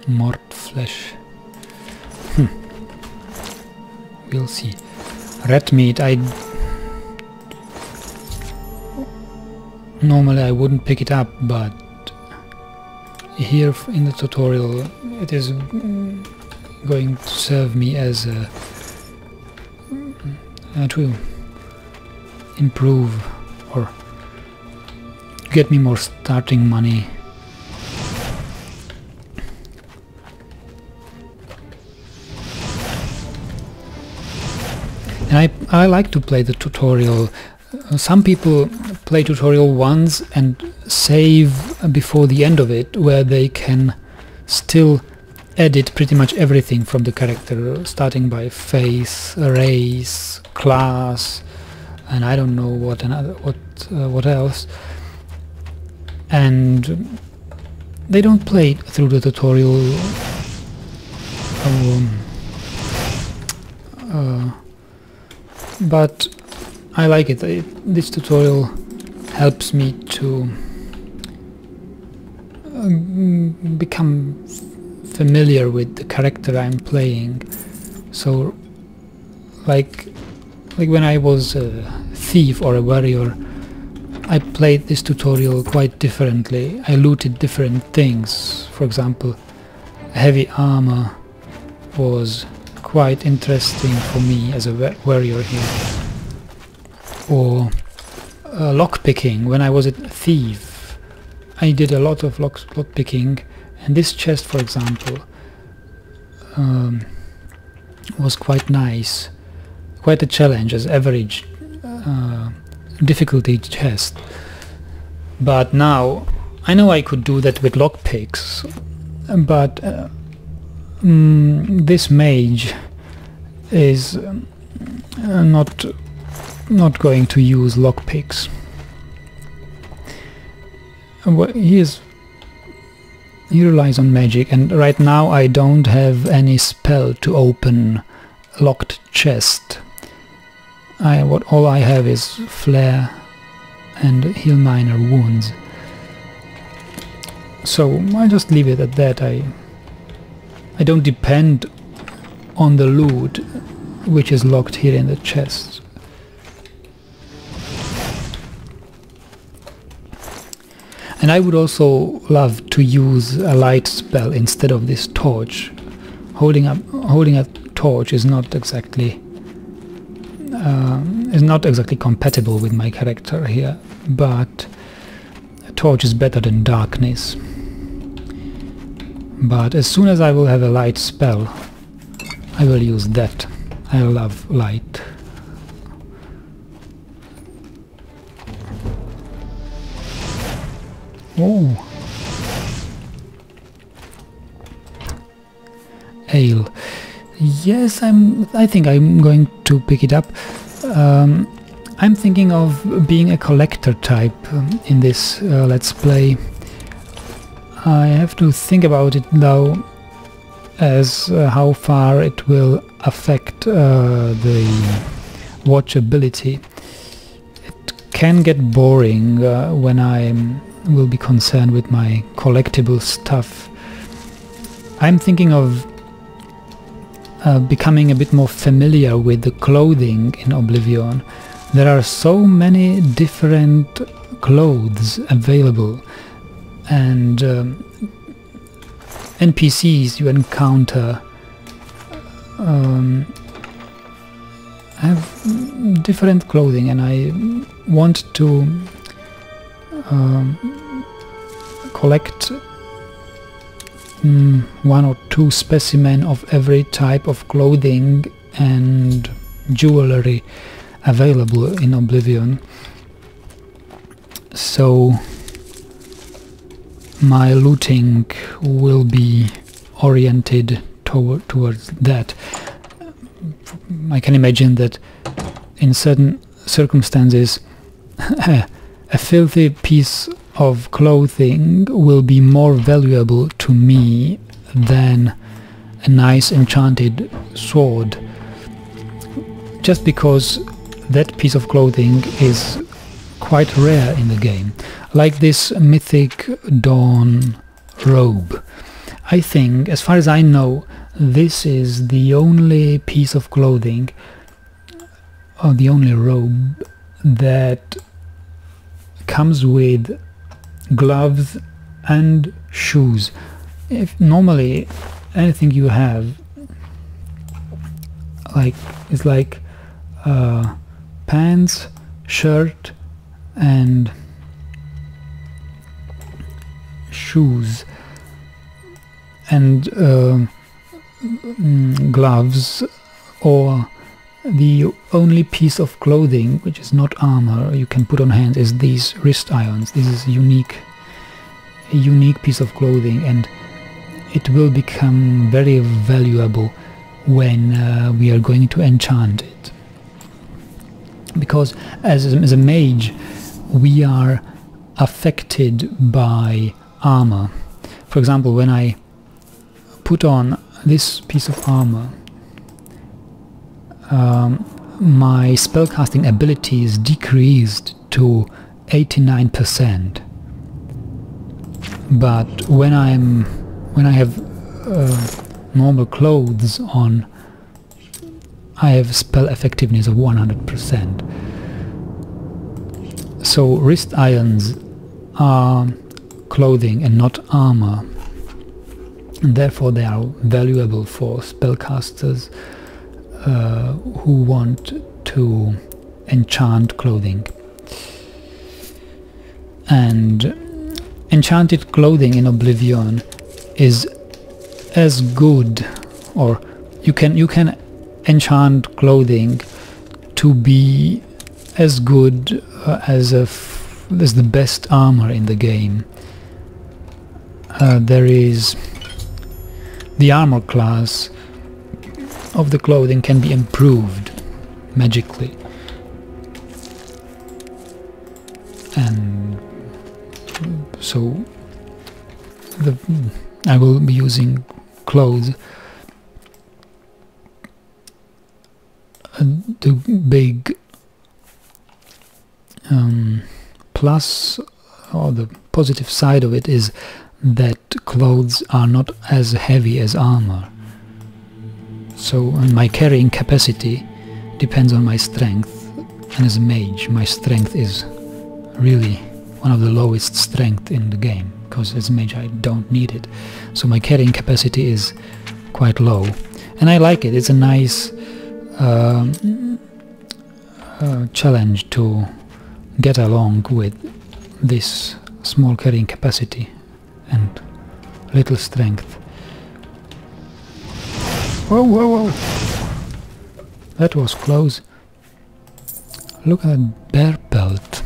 Mort flesh. We'll see. Red meat, normally I wouldn't pick it up, but here in the tutorial it is going to serve me as a to improve or get me more starting money. And I like to play the tutorial. Some people play tutorial once and save before the end of it, where they can still edit pretty much everything from the character, starting by face, race, class, and I don't know what else. And they don't play through the tutorial but I like it. This tutorial helps me to become familiar with the character I'm playing. So like when I was a thief or a warrior, I played this tutorial quite differently. I looted different things. For example, heavy armor was quite interesting for me as a warrior here. Or lockpicking. When I was a thief, I did a lot of lockpicking, and this chest, for example, was quite nice. Quite a challenge as average difficulty chest. But now I know I could do that with lockpicks, but this mage is not going to use lockpicks. He relies on magic, and right now I don't have any spell to open locked chest. All I have is flare and heal minor wounds. So I just leave it at that. I don't depend on the loot which is locked here in the chest. And I would also love to use a light spell instead of this torch. Holding a torch is not exactly compatible with my character here, but a torch is better than darkness. But as soon as I will have a light spell, I will use that. I love light. Oh, ale. Yes, I think I'm going to pick it up. I'm thinking of being a collector type in this let's play. I have to think about it though, as how far it will affect the watchability. It can get boring when I will be concerned with my collectible stuff. I'm thinking of becoming a bit more familiar with the clothing in Oblivion. There are so many different clothes available, and NPCs you encounter have different clothing, and I want to collect one or two specimens of every type of clothing and jewelry available in Oblivion. So my looting will be oriented towards that. I can imagine that in certain circumstances a filthy piece of clothing will be more valuable to me than a nice enchanted sword, just because that piece of clothing is quite rare in the game. Like this mythic dawn robe. I think, as far as I know, this is the only piece of clothing, or the only robe, that comes with gloves and shoes. If normally anything you have, like, it's like pants, shirt, and shoes, and gloves, or the only piece of clothing which is not armor you can put on hands is these wrist irons. This is a unique piece of clothing, and it will become very valuable when we are going to enchant it, because as a mage we are affected by armor. For example, when I put on this piece of armor, my spellcasting ability is decreased to 89%. But when I have normal clothes on, I have spell effectiveness of 100%. So wrist irons are clothing and not armor, and therefore they are valuable for spellcasters who want to enchant clothing. And enchanted clothing in Oblivion is as good, or you can enchant clothing to be as good as the best armor in the game. There is the armor class of the clothing can be improved magically, and so I will be using clothes. The big plus, or the positive side of it, is that clothes are not as heavy as armor. So my carrying capacity depends on my strength, and as a mage my strength is really one of the lowest strength in the game, because as a mage I don't need it. So my carrying capacity is quite low, and I like it. It's a nice challenge to get along with this small carrying capacity and little strength. Whoa, whoa, whoa! That was close. Look at that bear pelt.